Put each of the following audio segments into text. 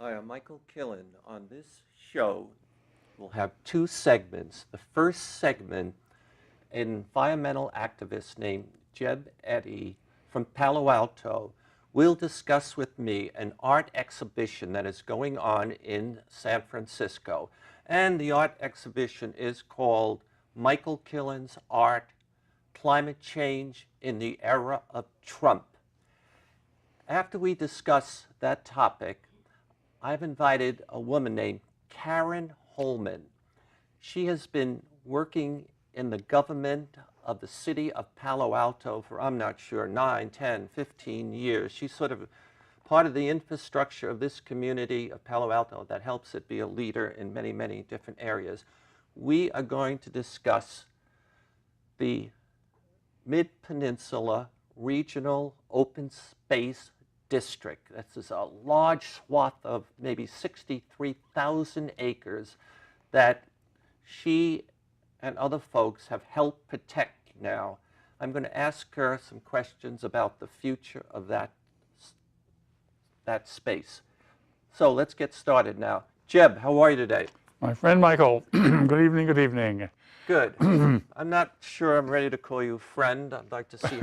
Hi, I'm Michael Killen. On this show, we'll have two segments. The first segment, an environmental activist named Jeb Eddy from Palo Alto will discuss with me an art exhibition that is going on in San Francisco. And the art exhibition is called Michael Killen's Art, Climate Change in the Era of Trump. After we discuss that topic, I've invited a woman named Karen Holman. She has been working in the government of the city of Palo Alto for, I'm not sure, 9, 10, 15 years. She's sort of part of the infrastructure of this community of Palo Alto that helps it be a leader in many, many different areas. We are going to discuss the Mid-Peninsula Regional Open Space District. This is a large swath of maybe 63,000 acres that she and other folks have helped protect now. I'm going to ask her some questions about the future of that space. So let's get started now. Jeb, how are you today? My friend Michael, good evening, good evening. Good. I'm not sure I'm ready to call you friend. I'd like to see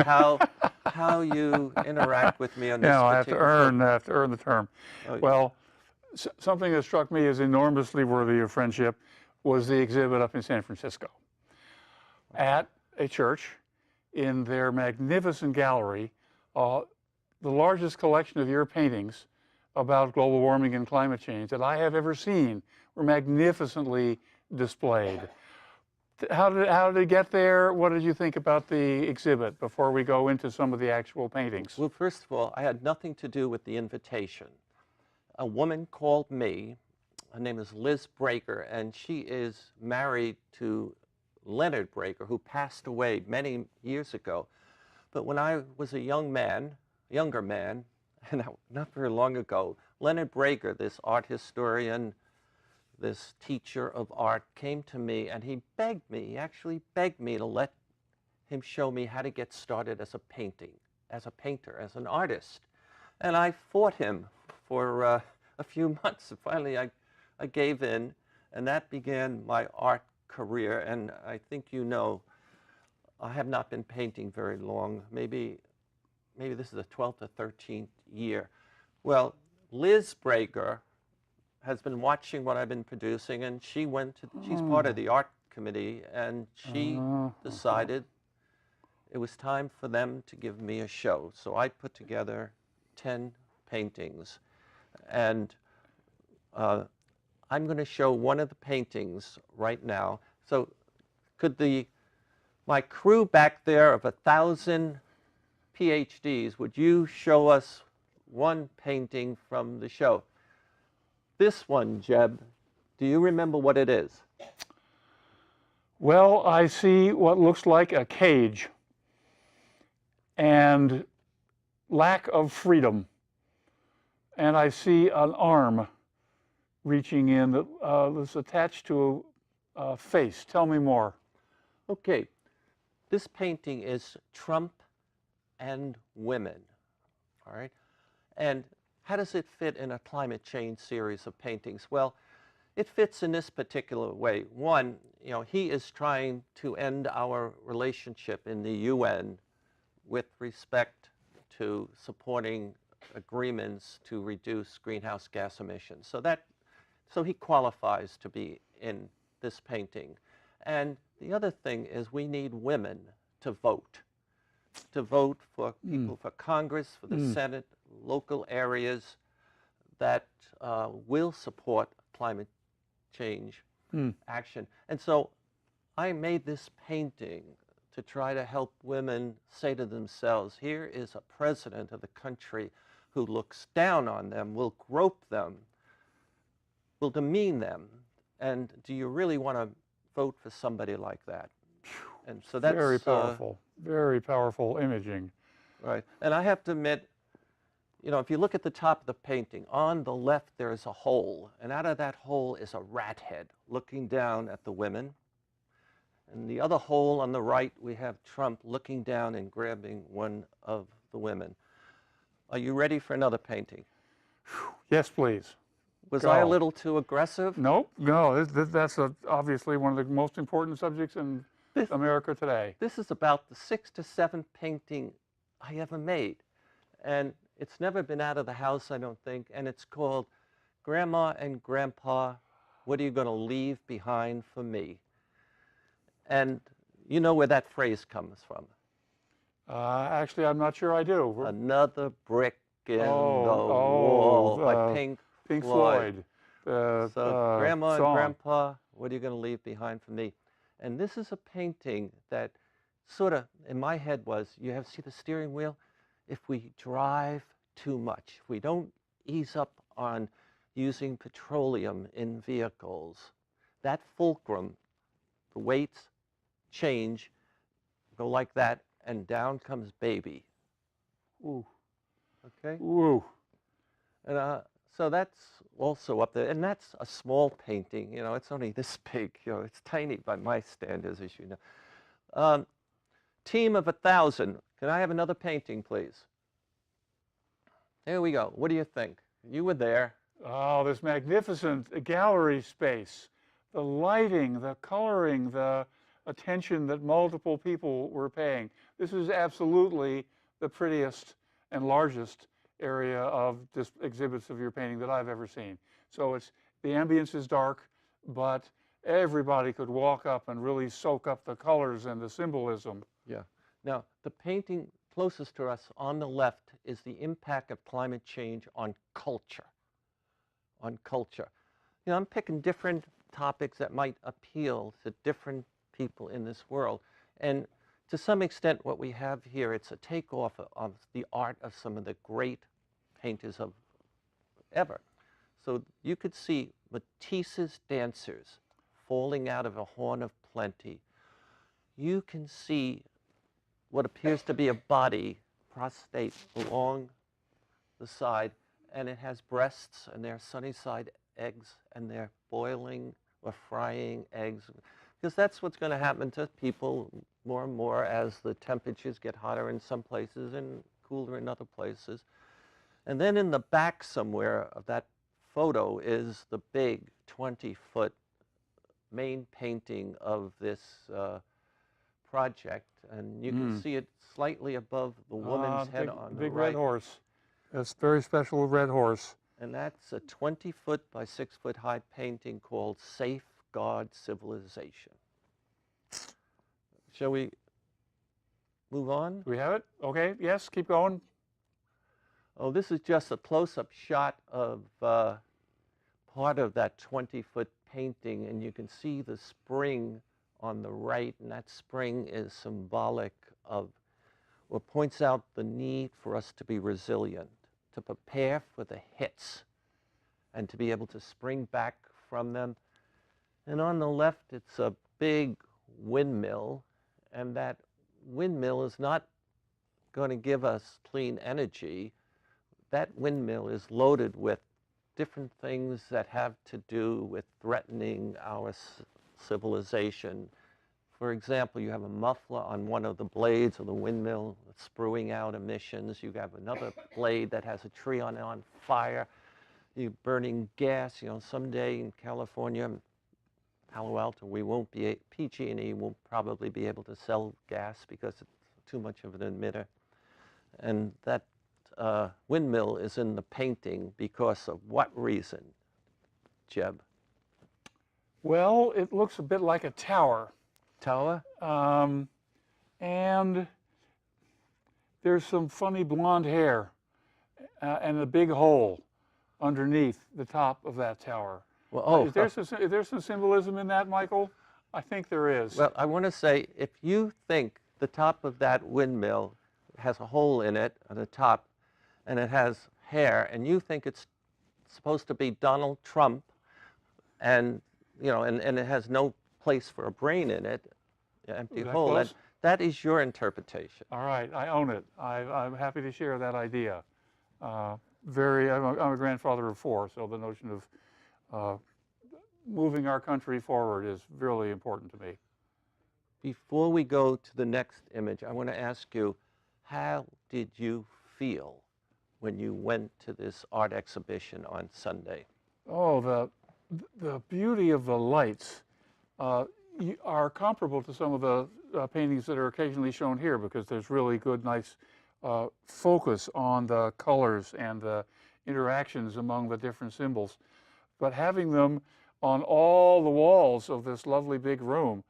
how you interact with me on this I particular have to earn the term. Oh, well, something that struck me as enormously worthy of friendship was the exhibit up in San Francisco at a church in their magnificent gallery, the largest collection of your paintings about global warming and climate change that I have ever seen were magnificently displayed. How did it get there? What did you think about the exhibit before we go into some of the actual paintings? Well, first of all, I had nothing to do with the invitation. A woman called me. Her name is Liz Breaker, and she is married to Leonard Breaker, who passed away many years ago. But when I was a younger man, and not very long ago, Leonard Breaker, this art historian, this teacher of art, came to me and he actually begged me to let him show me how to get started as a painter, as an artist. And I fought him for a few months. And finally, I gave in, and that began my art career. And I think you know, I have not been painting very long. Maybe this is the 12th or 13th year. Well, Liz Breaker has been watching what I've been producing, and she's part of the art committee, and she decided it was time for them to give me a show. So I put together 10 paintings, and I'm going to show one of the paintings right now. So could my crew back there of 1,000 PhDs, would you show us one painting from the show? This one, Jeb, do you remember what it is? Well, I see what looks like a cage and lack of freedom. And I see an arm reaching in that's attached to a face. Tell me more. Okay, this painting is Trump and women, all right? And how does it fit in a climate change series of paintings? Well, it fits in this particular way. One, he is trying to end our relationship in the UN with respect to supporting agreements to reduce greenhouse gas emissions. So he qualifies to be in this painting. And the other thing is we need women to vote for people, for Congress, for the Senate, local areas that will support climate change action. And so I made this painting to try to help women say to themselves, here is a president of the country who looks down on them, will grope them, will demean them. And do you really want to vote for somebody like that? And so that's very powerful imaging. Right. And I have to admit, if you look at the top of the painting, on the left there is a hole, and out of that hole is a rat head looking down at the women. And the other hole on the right, we have Trump looking down and grabbing one of the women. Are you ready for another painting? Yes, please. Was Go. I a little too aggressive? Nope, no, that's obviously one of the most important subjects in America today. This is about the 6th to 7th painting I ever made. And it's never been out of the house, I don't think. And it's called Grandma and Grandpa, What Are You Going to Leave Behind for Me? And you know where that phrase comes from. Actually, I'm not sure I do. Another brick in the wall by Pink Floyd. So Grandma song. and Grandpa, what are you going to leave behind for me? And this is a painting that sort of, in my head was, see the steering wheel? If we drive too much, if we don't ease up on using petroleum in vehicles, that fulcrum, the weights change, go like that, and down comes baby. Ooh. Okay? Ooh. And so that's also up there. And that's a small painting. It's only this big. It's tiny by my standards, as you know. Team of 1,000. Can I have another painting, please? There we go. What do you think? You were there. Oh, this magnificent gallery space. The lighting, the coloring, the attention that multiple people were paying. This is absolutely the prettiest and largest area of exhibits of your painting that I've ever seen. So the ambience is dark, but everybody could walk up and really soak up the colors and the symbolism. Yeah. Now, the painting closest to us on the left is the impact of climate change on culture. On culture. I'm picking different topics that might appeal to different people in this world. And to some extent, what we have here, it's a takeoff of the art of some of the great painters of ever. So you could see Matisse's dancers falling out of a horn of plenty. You can see what appears to be a body, prostate, along the side, and it has breasts, and they're sunny side eggs, and they're boiling or frying eggs, because that's what's going to happen to people more and more as the temperatures get hotter in some places and cooler in other places. And then in the back somewhere of that photo is the big 20-foot main painting of this project, and you can see it slightly above the woman's head on the big right. red horse. That's a very special red horse. And that's a 20-foot by 6-foot high painting called Safeguard Civilization. Shall we move on? Do we have it? Okay, yes, keep going. Oh, this is just a close-up shot of part of that 20-foot painting, and you can see the spring on the right, and that spring is symbolic of, or points out the need for us to be resilient, to prepare for the hits, and to be able to spring back from them. And on the left, it's a big windmill, and that windmill is not going to give us clean energy. That windmill is loaded with different things that have to do with threatening our civilization. For example, you have a muffler on one of the blades of the windmill that's spewing out emissions. You have another blade that has a tree on fire. You're burning gas. Someday in California, Palo Alto, we won't be, PG&E won't probably be able to sell gas because it's too much of an emitter. And that windmill is in the painting because of what reason, Jeb? Well, it looks a bit like a tower. Tower? And there's some funny blonde hair and a big hole underneath the top of that tower. Well, is there some symbolism in that, Michael? I think there is. Well, I want to say, if you think the top of that windmill has a hole in it at the top, and it has hair, and you think it's supposed to be Donald Trump, and and it has no place for a brain in it, empty hole. That is your interpretation. All right, I own it. I'm happy to share that idea. I'm a grandfather of 4, so the notion of moving our country forward is really important to me. Before we go to the next image, I want to ask you, how did you feel when you went to this art exhibition on Sunday? Oh, the beauty of the lights are comparable to some of the paintings that are occasionally shown here, because there's really good, nice focus on the colors and the interactions among the different symbols. But having them on all the walls of this lovely big room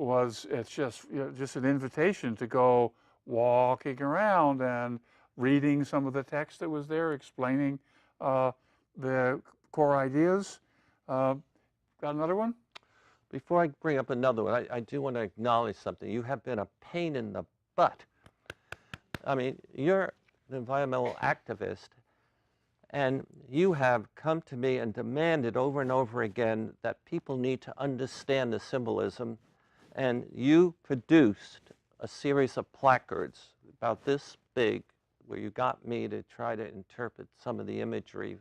it's just, just an invitation to go walking around and reading some of the text that was there, explaining the core ideas. Got another one? Before I bring up another one, I do want to acknowledge something. You have been a pain in the butt. I mean, you're an environmental activist, and you have come to me and demanded over and over again that people need to understand the symbolism, and you produced a series of placards about this big, where you got me to try to interpret some of the imagery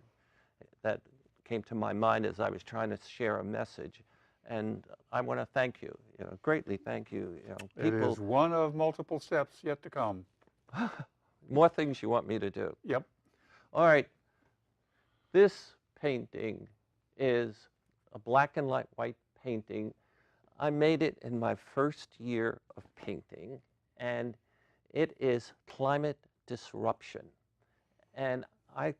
that came to my mind as I was trying to share a message. And I want to thank you, greatly thank you. It is one of multiple steps yet to come. More things you want me to do. Yep. All right. This painting is a black and white painting. I made it in my first year of painting, and it is climate disruption. And I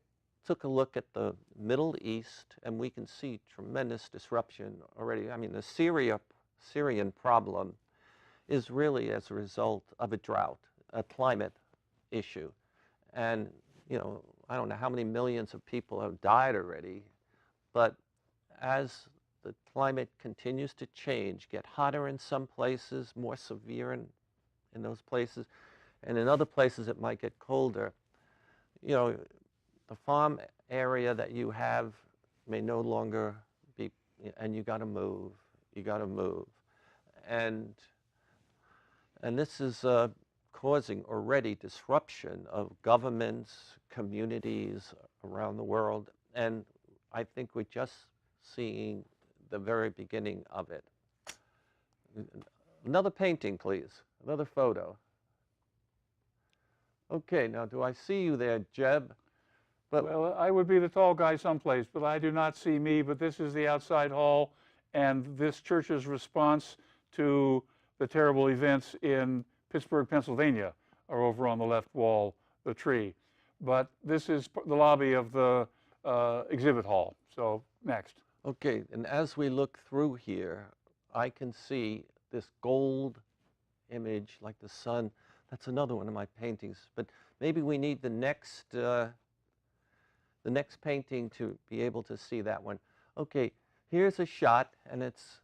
took a look at the Middle East, and we can see tremendous disruption already. I mean, the Syrian problem is really as a result of a drought, a climate issue. And, I don't know how many millions of people have died already, but as the climate continues to change, get hotter in some places, more severe in those places, and in other places it might get colder, the farm area that you have may no longer be, and you got to move. You got to move, and this is causing already disruption of governments, communities around the world, and I think we're just seeing the very beginning of it. Another painting, please. Another photo. Okay, now do I see you there, Jeb? But, well, I would be the tall guy someplace, but I do not see me. But this is the outside hall, and this church's response to the terrible events in Pittsburgh, Pennsylvania, are over on the left wall, the tree. But this is the lobby of the exhibit hall. So next. Okay, and as we look through here, I can see this gold image like the sun. That's another one of my paintings. But maybe we need the next painting to be able to see that one. Okay, here's a shot, and it's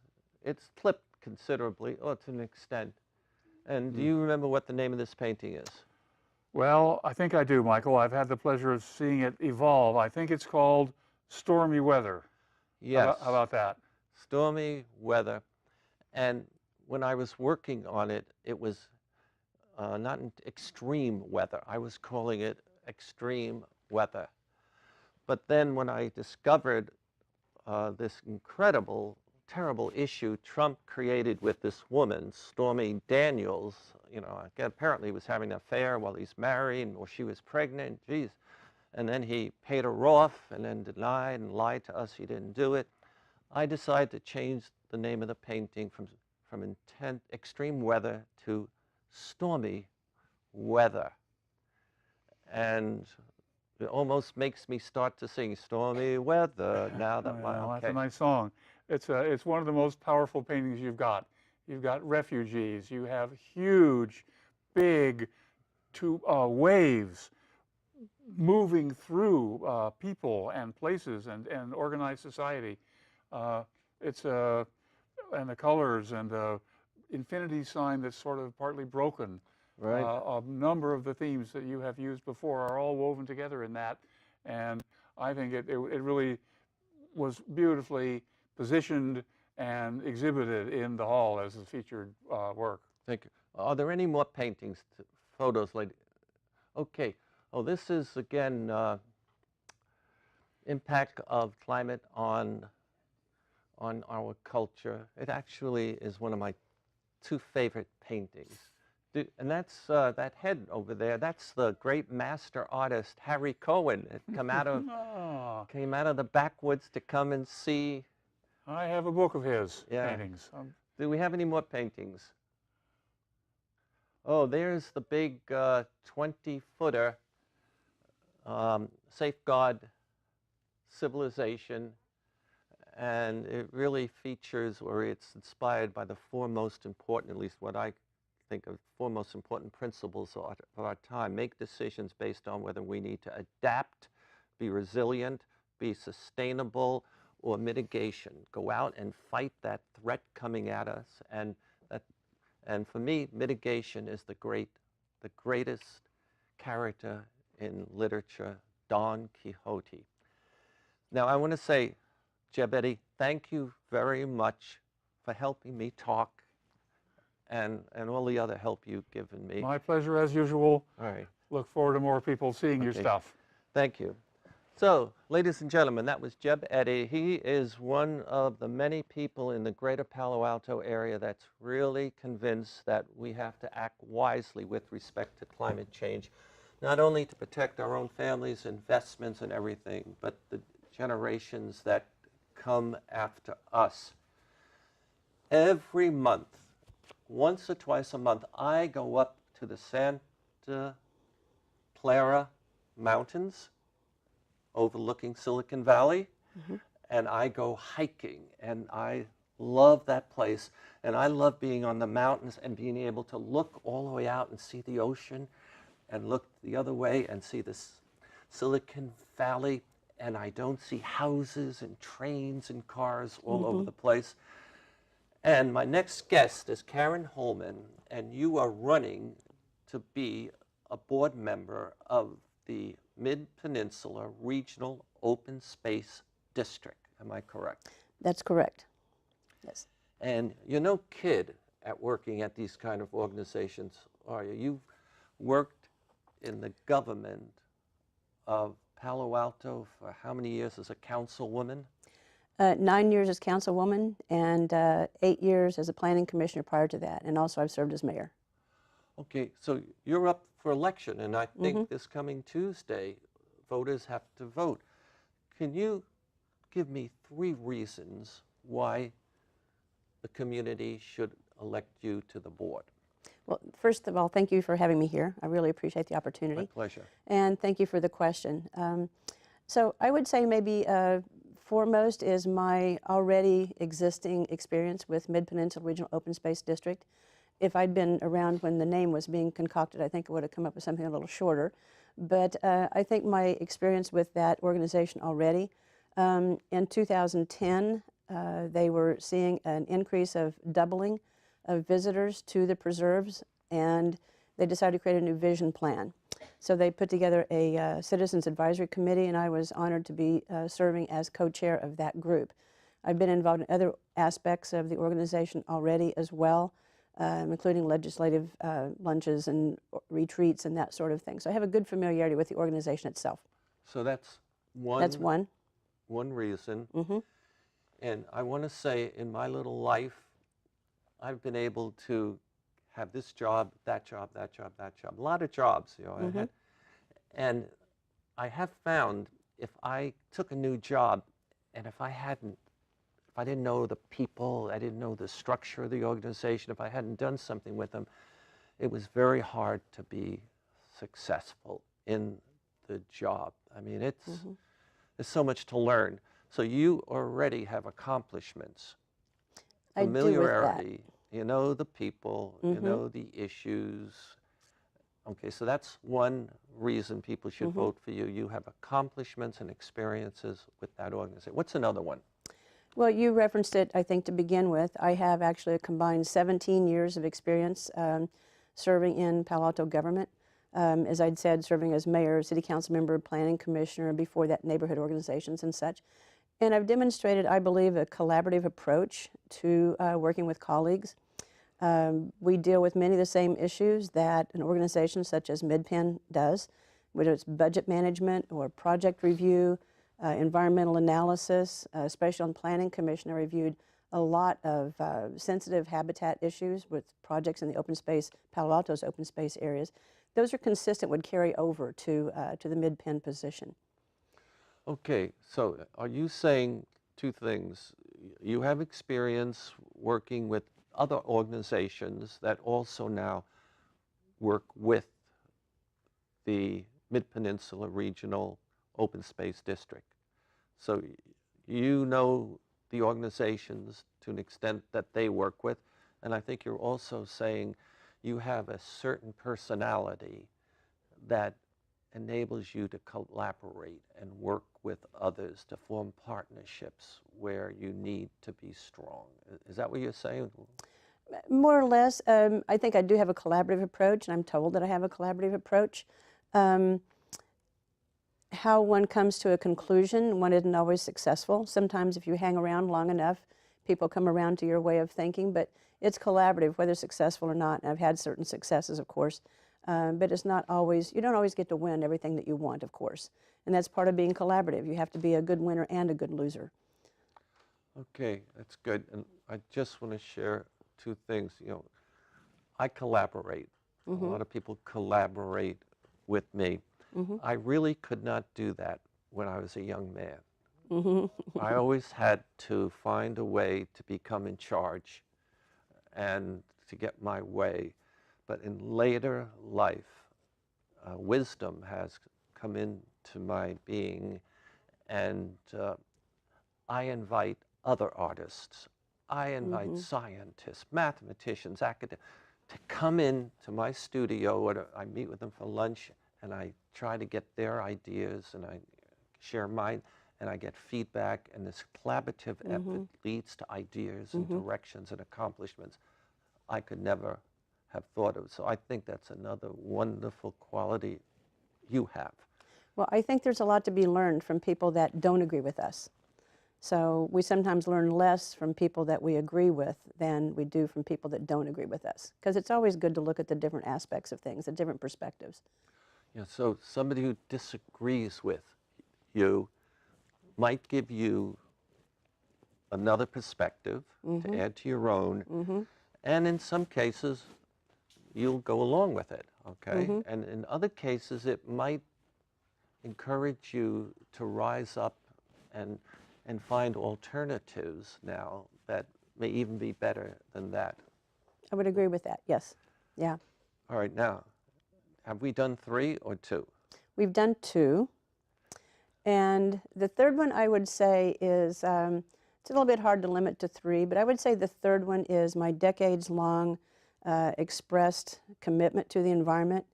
clipped considerably, to an extent. And do you remember what the name of this painting is? Well, I think I do, Michael. I've had the pleasure of seeing it evolve. I think it's called Stormy Weather. Yes. How about that? Stormy Weather. And when I was working on it, it was not extreme weather. I was calling it extreme weather. But then when I discovered this incredible, terrible issue Trump created with this woman, Stormy Daniels, apparently was having an affair while he's married, or she was pregnant, geez. And then he paid her off and then denied and lied to us he didn't do it. I decided to change the name of the painting from extreme weather to stormy weather. And it almost makes me start to sing stormy weather now that That's a nice song. It's one of the most powerful paintings you've got. You've got refugees. You have huge, big waves moving through people and places and organized society. And the colors and the infinity sign that's sort of partly broken. Right. A number of the themes that you have used before are all woven together in that, and I think it really was beautifully positioned and exhibited in the hall as a featured work. Thank you. Are there any more paintings, photos later? Okay. Oh, this is again impact of climate on our culture. It actually is one of my two favorite paintings. And that's that head over there. That's the great master artist Harry Cohen. It come out of came out of the backwoods to come and see. I have a book of his Yeah. paintings. Do we have any more paintings? Oh, there's the big 20-footer Safeguard Civilization, and it really features, or it's inspired by the four most important, at least what I think of, four most important principles of our time. Make decisions based on whether we need to adapt, be resilient, be sustainable, or mitigation. Go out and fight that threat coming at us. And for me, mitigation is the greatest character in literature, Don Quixote. Now, I want to say, Jeb Eddy, thank you very much for helping me talk and all the other help you've given me. My pleasure as usual. All right. Look forward to more people seeing your stuff. Thank you. So, ladies and gentlemen, that was Jeb Eddy. He is one of the many people in the greater Palo Alto area that's really convinced that we have to act wisely with respect to climate change, not only to protect our own families, investments, and everything, but the generations that come after us. Every month, once or twice a month, I go up to the Santa Clara Mountains overlooking Silicon Valley, and I go hiking, and I love that place, and I love being on the mountains and being able to look all the way out and see the ocean and look the other way and see this Silicon Valley, and I don't see houses and trains and cars all over the place. And my next guest is Karen Holman, and you are running to be a board member of the Mid-Peninsula Regional Open Space District. Am I correct? That's correct. Yes. And you're no kid at working at these kind of organizations, are you? You've worked in the government of Palo Alto for how many years as a councilwoman? 9 years as councilwoman and 8 years as a planning commissioner prior to that. And also I've served as mayor. Okay, so you're up for election, and I think this coming Tuesday, voters have to vote. Can you give me 3 reasons why the community should elect you to the board? Well, first of all, thank you for having me here. I really appreciate the opportunity. My pleasure. And thank you for the question. So I would say maybe foremost is my already existing experience with Mid-Peninsula Regional Open Space District. If I'd been around when the name was being concocted, I think it would have come up with something a little shorter. But I think my experience with that organization already, in 2010, they were seeing an increase of doubling of visitors to the preserves, and they decided to create a new vision plan. So they put together a Citizens Advisory Committee, and I was honored to be serving as co-chair of that group. I've been involved in other aspects of the organization already as well, including legislative lunches and retreats and that sort of thing. So I have a good familiarity with the organization itself. So that's one. That's one. One reason. And I want to say, in my little life, I've been able to have this job, that job, that job, that job. A lot of jobs, you know. And I have found if I took a new job, and if I didn't know the people, I didn't know the structure of the organization, if I hadn't done something with them, it was very hard to be successful in the job. I mean, there's so much to learn. So you already have accomplishments, familiarity, you know the people, you know the issues. Okay, so that's one reason people should vote for you. You have accomplishments and experiences with that organization. What's another one? Well, you referenced it, I think, to begin with. I have actually a combined 17 years of experience serving in Palo Alto government. As I'd said, serving as mayor, city council member, planning commissioner, before that neighborhood organizations and such. And I've demonstrated, I believe, a collaborative approach to working with colleagues. We deal with many of the same issues that an organization such as MidPen does, whether it's budget management or project review, environmental analysis, especially on planning commission. I reviewed a lot of sensitive habitat issues with projects in the open space, Palo Alto's open space areas. Those are consistent, would carry over to the MidPen position. Okay, so are you saying two things? You have experience working with other organizations that also now work with the Mid-Peninsula Regional Open Space District. So you know the organizations to an extent that they work with, and I think you're also saying you have a certain personality that enables you to collaborate and work with others to form partnerships where you need to be strong. Is that what you're saying? More or less, I think I do have a collaborative approach, and I'm told that I have a collaborative approach. How one comes to a conclusion, one isn't always successful. Sometimes if you hang around long enough, people come around to your way of thinking, but it's collaborative, whether successful or not. And I've had certain successes, of course, but it's not always, you don't always get to win everything that you want, of course. And that's part of being collaborative. You have to be a good winner and a good loser. Okay, that's good. And I just want to share two things. You know, I collaborate. A lot of people collaborate with me. I really could not do that when I was a young man. I always had to find a way to become in charge and to get my way. But in later life, wisdom has come into my being, and I invite other artists. I invite scientists, mathematicians, academics to come into my studio, or I meet with them for lunch, and I try to get their ideas, and I share mine, and I get feedback, and this collaborative effort leads to ideas and directions and accomplishments I could never have thought of. So I think that's another wonderful quality you have. Well, I think there's a lot to be learned from people that don't agree with us. So we sometimes learn less from people that we agree with than we do from people that don't agree with us. Because it's always good to look at the different aspects of things, the different perspectives. Yeah, so somebody who disagrees with you might give you another perspective to add to your own. And in some cases, you'll go along with it, okay? And in other cases, it might encourage you to rise up and find alternatives now that may even be better than that. I would agree with that, yes. Yeah. All right, now, have we done 3 or 2? We've done 2. And the third one I would say is, it's a little bit hard to limit to 3, but I would say the third one is my decades-long expressed commitment to the environment,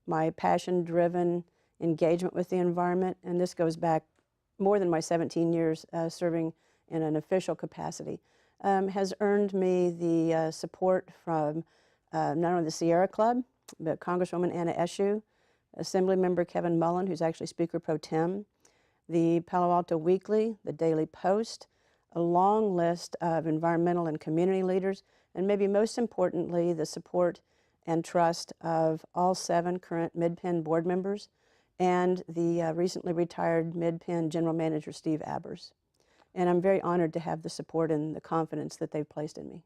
my passion-driven engagement with the environment, and this goes back more than my 17 years serving in an official capacity, has earned me the support from not only the Sierra Club, but Congresswoman Anna Eshoo, Assemblymember Kevin Mullen, who's actually Speaker Pro Tem, the Palo Alto Weekly, the Daily Post, a long list of environmental and community leaders, and maybe most importantly, the support and trust of all 7 current MidPen board members and the recently retired MidPen General Manager Steve Abers. And I'm very honored to have the support and the confidence that they've placed in me.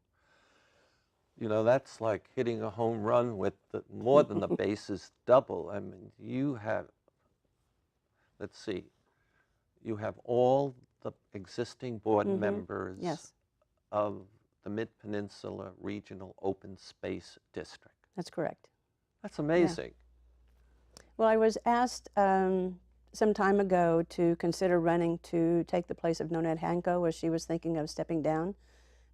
You know, that's like hitting a home run with more than the bases double. I mean, you have, let's see, you have all the existing board members Yes. of the Mid-Peninsula Regional Open Space District. That's correct. That's amazing. Yeah. Well, I was asked some time ago to consider running to take the place of Nonette Hanko as she was thinking of stepping down.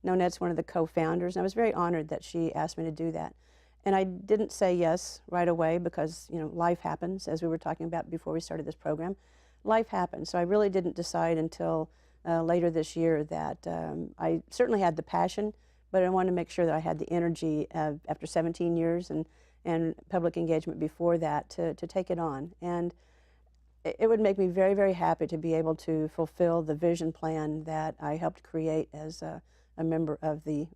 Nonette's one of the co-founders, and I was very honored that she asked me to do that. And I didn't say yes right away because, you know, life happens, as we were talking about before we started this program. Life happens, so I really didn't decide until later this year that I certainly had the passion, but I wanted to make sure that I had the energy after 17 years and public engagement before that to take it on. And it would make me very, very happy to be able to fulfill the vision plan that I helped create as a member of the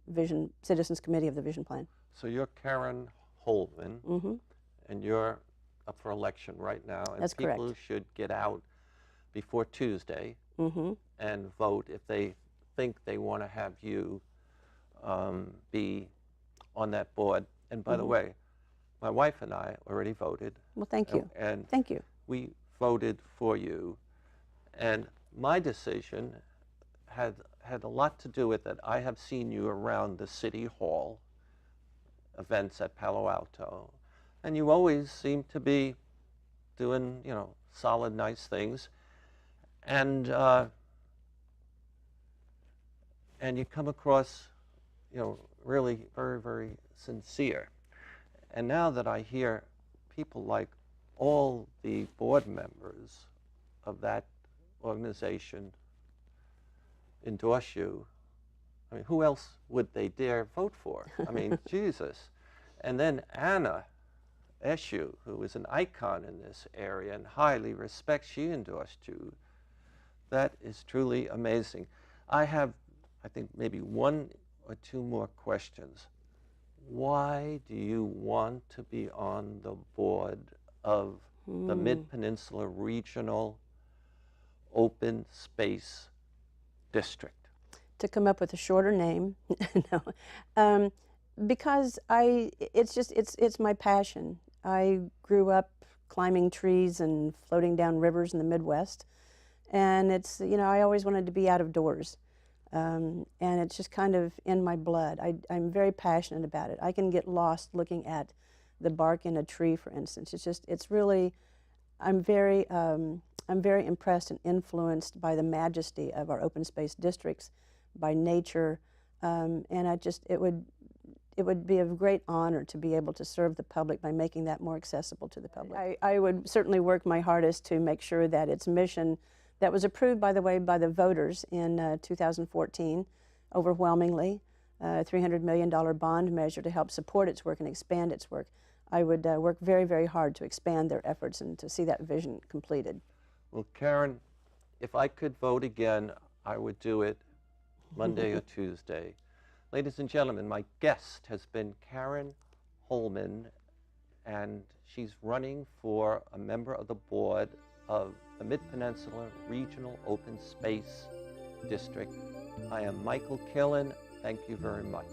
Citizens Committee of the Vision Plan. So you're Karen Holman, and you're up for election right now. And That's people correct. should get out before Tuesday and vote if they think they want to have you be on that board. And by the way, my wife and I already voted. Well, thank you. And Thank you. we voted for you. And my decision had a lot to do with it. I have seen you around the city hall, events at Palo Alto, and you always seem to be doing, you know, solid, nice things. And you come across, you know, really very, very sincere. And now that I hear people like all the board members of that organization endorse you, I mean, who else would they dare vote for? I mean, Jesus. And then Anna Eshu, who is an icon in this area and highly respected, she endorsed you. That is truly amazing. I have, I think, maybe one or two more questions. Why do you want to be on the board of the Mid-Peninsula Regional Open Space District? To come up with a shorter name, no, because it's my passion. I grew up climbing trees and floating down rivers in the Midwest, and it's, you know, I always wanted to be out of doors, and it's just kind of in my blood. I'm very passionate about it. I can get lost looking at the bark in a tree, for instance. It's really, I'm very impressed and influenced by the majesty of our open space districts, by nature, and it would be a great honor to be able to serve the public by making that more accessible to the public. I would certainly work my hardest to make sure that its mission, that was approved, by the way, by the voters in 2014, overwhelmingly, a $300 million bond measure to help support its work and expand its work. I would work very, very hard to expand their efforts and to see that vision completed. Well, Karen, if I could vote again, I would do it Monday or Tuesday. Ladies and gentlemen, my guest has been Karen Holman, and she's running for a member of the board of the Mid-Peninsula Regional Open Space District. I am Michael Killen. Thank you very much.